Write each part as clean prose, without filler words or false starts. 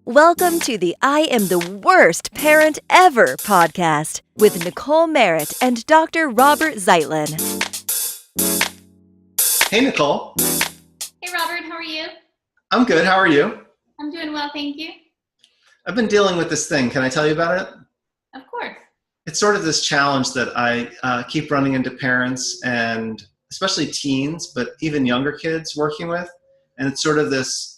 Welcome to the I Am the Worst Parent Ever podcast with Nicole Merritt and Dr. Robert Zeitlin. Hey, Nicole. Hey, Robert. How are you? I'm good. How are you? I'm doing well, thank you. I've been dealing with this thing. Can I tell you about it? Of course. It's sort of this challenge that I keep running into parents and especially teens, but even younger kids working with. And it's sort of this,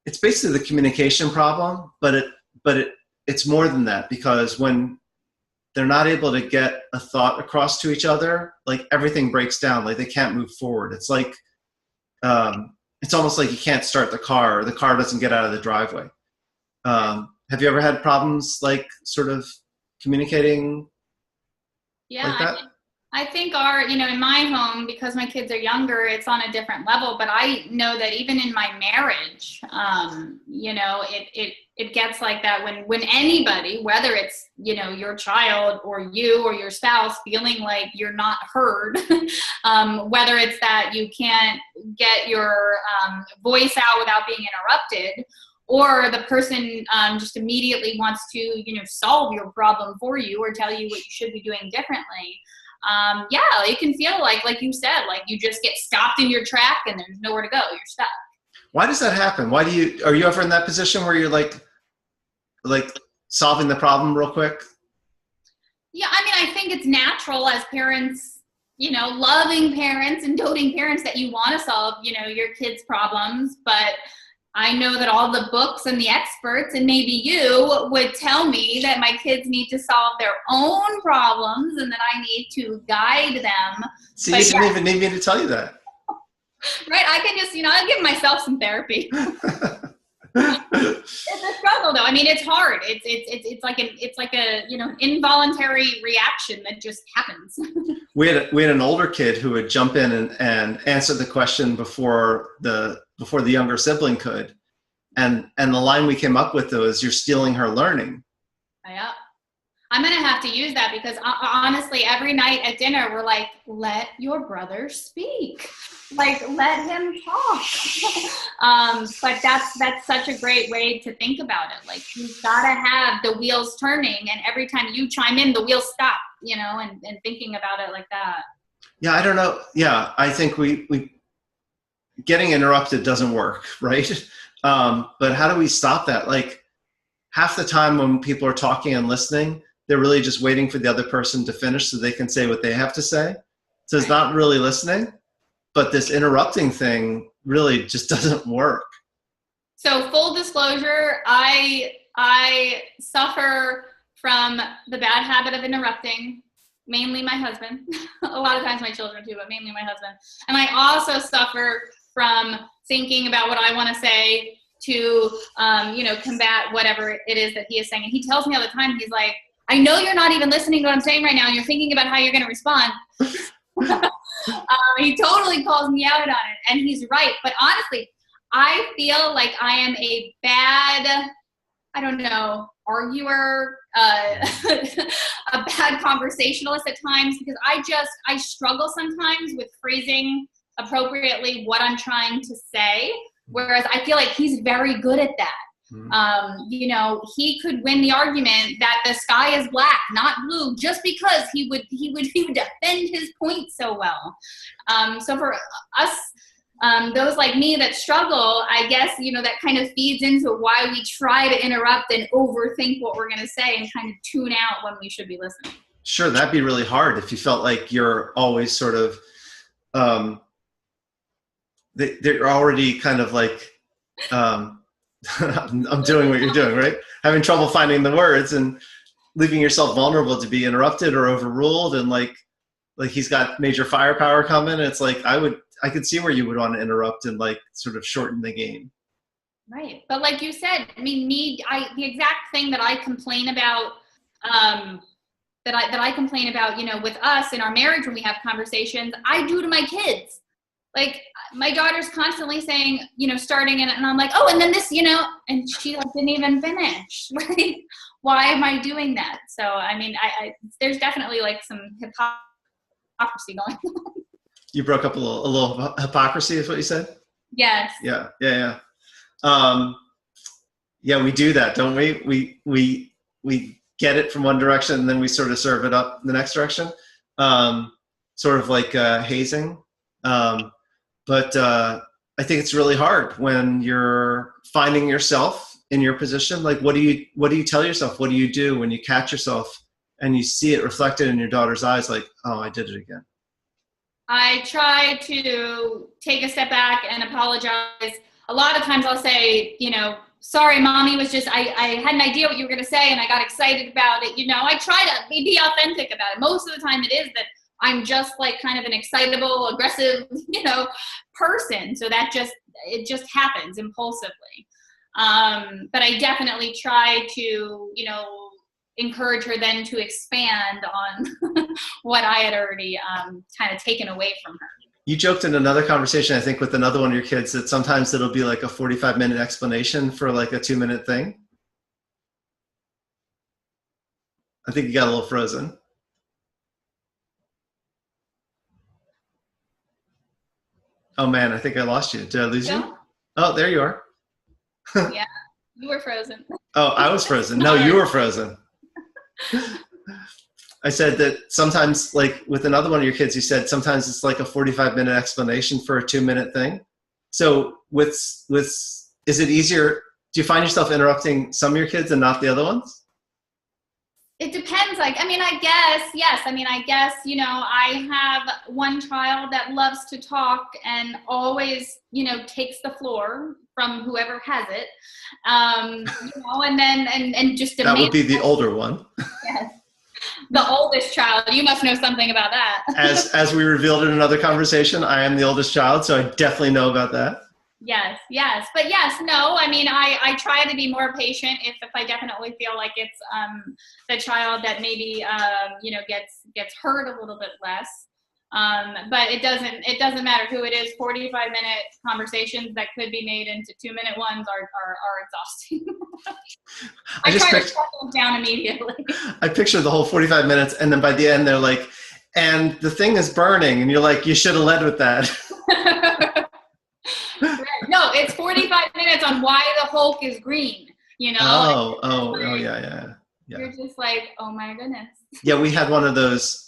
it's basically the communication problem, but it's more than that, because when they're not able to get a thought across to each other, like everything breaks down, like they can't move forward. It's like, it's almost like you can't start the car, or the car doesn't get out of the driveway. Have you ever had problems like sort of communicating like that? I think in my home, because my kids are younger, it's on a different level, but I know that even in my marriage, it gets like that when anybody, whether it's, your child or you or your spouse, feeling like you're not heard, whether it's that you can't get your voice out without being interrupted, or the person just immediately wants to, solve your problem for you or tell you what you should be doing differently. It can feel like you said, like you just get stopped in your track and there's nowhere to go. You're stuck. Why does that happen? Are you ever in that position where you're like solving the problem real quick? Yeah, I think it's natural as parents, loving parents and doting parents, that you want to solve, your kids' problems. But I know that all the books and the experts, and maybe you, would tell me that my kids need to solve their own problems and that I need to guide them. See, you didn't even need me to tell you that. Right? I can just, I'll give myself some therapy. It's a struggle, though. It's hard. It's like a involuntary reaction that just happens. We had an older kid who would jump in and answer the question before the younger sibling could, and the line we came up with was, "You're stealing her learning." Yeah, I'm gonna have to use that, because honestly, every night at dinner we're like, "Let your brother speak." Like, let him talk. But that's such a great way to think about it. Like, you've got to have the wheels turning, and every time you chime in, the wheels stop, and thinking about it like that. Yeah, I don't know. Yeah, I think we getting interrupted doesn't work, right? But how do we stop that? Like, half the time when people are talking and listening, they're really just waiting for the other person to finish so they can say what they have to say. So it's not really listening. But this interrupting thing really just doesn't work. So full disclosure, I suffer from the bad habit of interrupting, mainly my husband. A lot of times my children too, but mainly my husband. And I also suffer from thinking about what I want to say to, combat whatever it is that he is saying. And he tells me all the time, he's like, "I know you're not even listening to what I'm saying right now. And you're thinking about how you're going to respond." He totally calls me out on it, and he's right. But honestly, I feel like I am a bad, arguer, a bad conversationalist at times, because I struggle sometimes with phrasing appropriately what I'm trying to say, whereas I feel like he's very good at that. He could win the argument that the sky is black, not blue, just because he would defend his point so well. So for us, those like me that struggle, I guess, that kind of feeds into why we try to interrupt and overthink what we're going to say and kind of tune out when we should be listening. Sure, that'd be really hard if you felt like you're always sort of, they're already kind of like, I'm doing what you're doing, right? Having trouble finding the words and leaving yourself vulnerable to be interrupted or overruled, and like he's got major firepower coming. And it's like I could see where you would want to interrupt and like sort of shorten the game. Right, but like you said, the exact thing that I complain about, that I complain about, with us in our marriage when we have conversations, I do to my kids. Like, my daughter's constantly saying, starting and I'm like, "Oh, and then this, and she didn't even finish. Right? Why am I doing that?" So, I there's definitely like some hypocrisy going on. You broke up a little hypocrisy is what you said? Yes. Yeah. Yeah, we do that, don't we? We get it from one direction and then we sort of serve it up the next direction, sort of like hazing. But I think it's really hard when you're finding yourself in your position. Like, what do you tell yourself? What do you do when you catch yourself and you see it reflected in your daughter's eyes? Like, oh, I did it again. I try to take a step back and apologize. A lot of times I'll say, sorry, mommy was just, I had an idea what you were going to say and I got excited about it. I try to be authentic about it. Most of the time it is that I'm just like kind of an excitable, aggressive, person. So it just happens impulsively. But I definitely try to, encourage her then to expand on what I had already kind of taken away from her. You joked in another conversation, I think, with another one of your kids that sometimes it'll be like a 45-minute explanation for like a 2-minute thing. I think you got a little frozen. Oh man, I think I lost you. Did I lose you? Oh, there you are. Yeah, you were frozen. Oh, I was frozen. No, you were frozen. I said that sometimes, like with another one of your kids, you said sometimes it's like a 45-minute explanation for a 2-minute thing. So is it easier? Do you find yourself interrupting some of your kids and not the other ones? It depends. I guess, yes. I guess, I have one child that loves to talk and always, takes the floor from whoever has it. And then, and just that would be the older one. Yes. The oldest child. You must know something about that. As we revealed in another conversation, I am the oldest child, so I definitely know about that. Yes. But yes, no, I try to be more patient if I definitely feel like it's the child that maybe, gets hurt a little bit less. But it doesn't matter who it is. 45-minute conversations that could be made into 2-minute ones are exhausting. I try to shut them down immediately. I picture the whole 45 minutes, and then by the end they're like, and the thing is burning, and you're like, you should have led with that. Right. No, it's 45 minutes on why the Hulk is green. Oh, yeah. You're just like, oh my goodness. Yeah, we had one of those.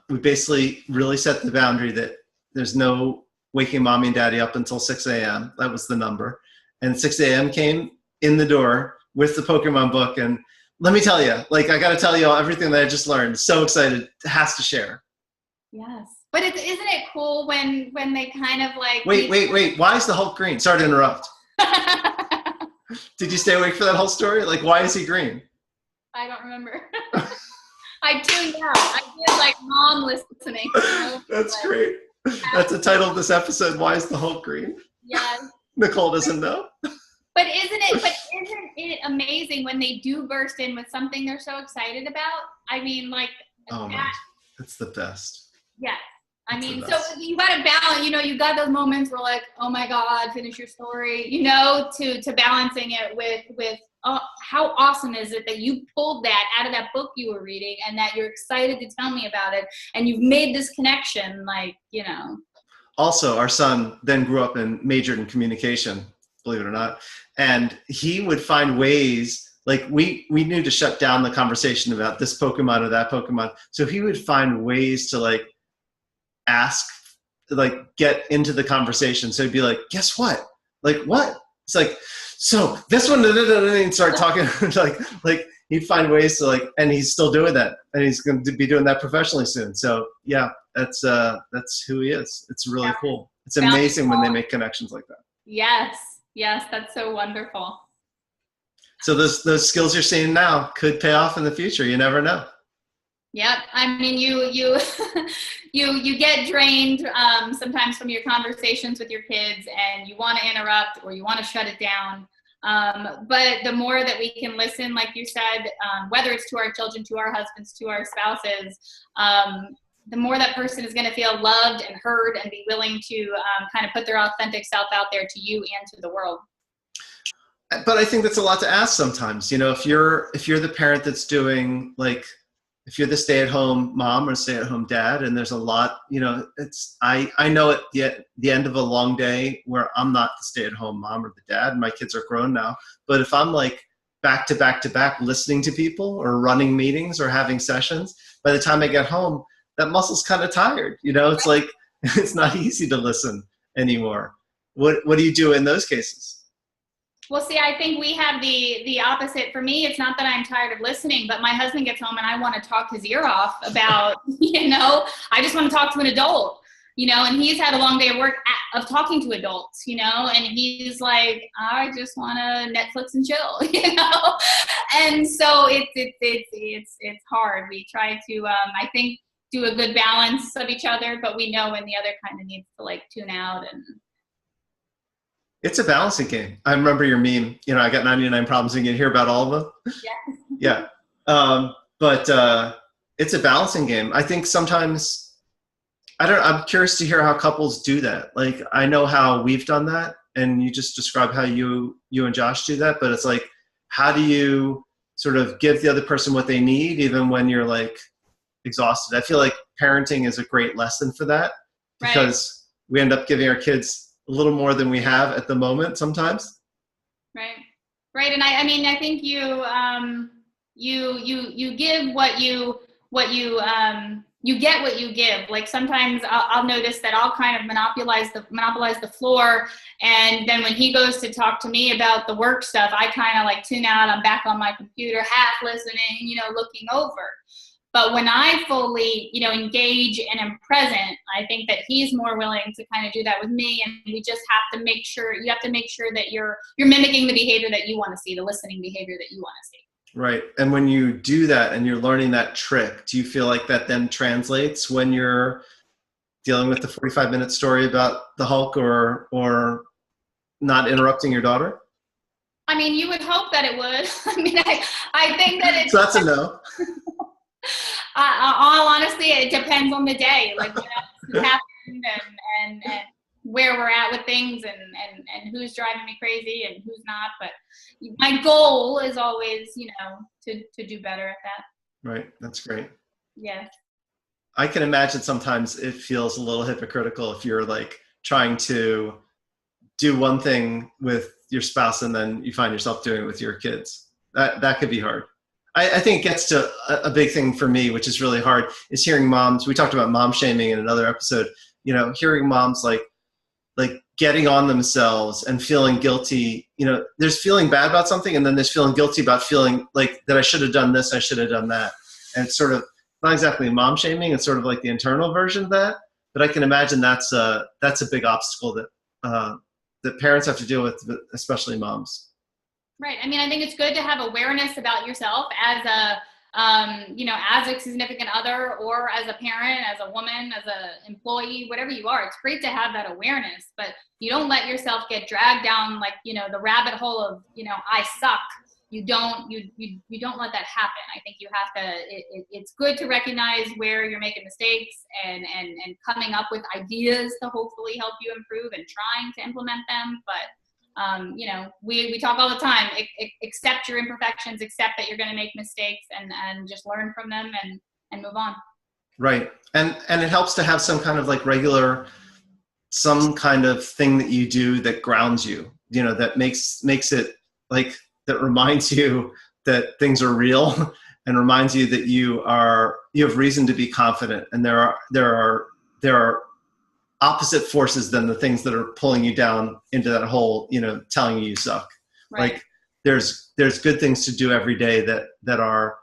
We basically really set the boundary that there's no waking mommy and daddy up until 6 a.m. That was the number. And 6 a.m. came in the door with the Pokemon book. And let me tell you, I got to tell you everything that I just learned. So excited. Has to share. Yes. But isn't it cool when they kind of like... Wait. Why is the Hulk green? Sorry to interrupt. Did you stay awake for that whole story? Why is he green? I don't remember. I tuned out. I did like mom listening. That's great. That's the title of this episode. Why is the Hulk green? Yes. Nicole doesn't know. But isn't it amazing when they do burst in with something they're so excited about? Oh man, it's the best. Yes. So you got to balance, you got those moments where like, oh my God, finish your story, to balancing it with how awesome is it that you pulled that out of that book you were reading and that you're excited to tell me about it and you've made this connection, Also, our son then grew up and majored in communication, believe it or not, and he would find ways. We knew to shut down the conversation about this Pokemon or that Pokemon, so he would find ways to ask, get into the conversation. So he'd be like, guess what? What? It's like, so this one, and he'd start talking, he'd find ways to and he's still doing that, and he's going to be doing that professionally soon. So yeah, that's who he is. It's really cool. It's amazing when they make connections like that. Yes, that's so wonderful. So those skills you're seeing now could pay off in the future. You never know. Yep. You get drained sometimes from your conversations with your kids and you want to interrupt or you want to shut it down. But the more that we can listen, like you said, whether it's to our children, to our husbands, to our spouses, the more that person is going to feel loved and heard and be willing to kind of put their authentic self out there to you and to the world. But I think that's a lot to ask sometimes. If you're the parent that's doing if you're the stay-at-home mom or stay-at-home dad, and there's a lot, I know at the end of a long day where I'm not the stay-at-home mom or the dad, my kids are grown now, but if I'm like back to back to back listening to people or running meetings or having sessions, by the time I get home, that muscle's kind of tired. It's like, it's not easy to listen anymore. What do you do in those cases? Well, see, I think we have the opposite. For me, it's not that I'm tired of listening, but my husband gets home and I want to talk his ear off about, I just want to talk to an adult, and he's had a long day of work of talking to adults, and he's like, I just want to Netflix and chill, and so it's hard. We try to, I think, do a good balance of each other, but we know when the other kind of needs to like tune out. And it's a balancing game. I remember your meme, I got 99 problems and you hear about all of them. Yeah. Yeah. But it's a balancing game. I think sometimes, I'm curious to hear how couples do that. Like, I know how we've done that, and you just described how you and Josh do that, but it's like, how do you sort of give the other person what they need even when you're like exhausted? I feel like parenting is a great lesson for that, because we end up giving our kids a little more than we have at the moment sometimes. Right. And I mean, I think you give what you get what you give. Like sometimes I'll notice that I'll kind of monopolize the floor. And then when he goes to talk to me about the work stuff, I kind of like tune out. I'm back on my computer, half listening, looking over. But when I fully, engage and am present, I think that he's more willing to kind of do that with me. And we just have to make sure, that you're mimicking the behavior that you want to see, the listening behavior that you want to see. Right. And when you do that and you're learning that trick, do you feel like that then translates when you're dealing with the 45-minute story about the Hulk or not interrupting your daughter? I mean, you would hope that it would. I mean, I think that it's... So that's a no. All honesty, it depends on the day, like what else happened and where we're at with things and who's driving me crazy and who's not. But my goal is always, to do better at that. Right. That's great. Yeah. I can imagine sometimes it feels a little hypocritical if you're like trying to do one thing with your spouse and then you find yourself doing it with your kids. That could be hard. I think it gets to a big thing for me, which is really hard, is hearing moms. We talked about mom shaming in another episode. Hearing moms like getting on themselves and feeling guilty. There's feeling bad about something, and then there's feeling guilty about feeling like that I should have done this, I should have done that. And it's sort of not exactly mom shaming. It's sort of like the internal version of that. But I can imagine that's a big obstacle that parents have to deal with, especially moms. Right. I mean, I think it's good to have awareness about yourself as as a significant other or as a parent, as a woman, as an employee, whatever you are. It's great to have that awareness, but you don't let yourself get dragged down like, the rabbit hole of, I suck. You don't let that happen. I think you have to, it's good to recognize where you're making mistakes and coming up with ideas to hopefully help you improve and trying to implement them. But we talk all the time, accept your imperfections, accept that you're going to make mistakes and just learn from them and move on. Right. And it helps to have some kind of like some kind of thing that you do that grounds you, that makes it like, that reminds you that things are real and reminds you that you have reason to be confident. And there are opposite forces than the things that are pulling you down into that hole, telling you suck. Right. Like there's good things to do every day that are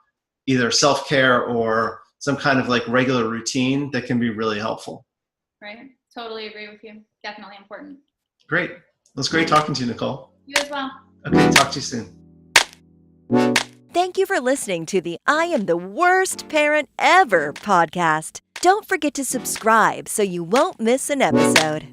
either self-care or some kind of like regular routine that can be really helpful. Right. Totally agree with you. Definitely important. Great. Well, it's great talking to you, Nicole. You as well. Okay. Talk to you soon. Thank you for listening to the I Am the Worst Parent Ever podcast. Don't forget to subscribe so you won't miss an episode.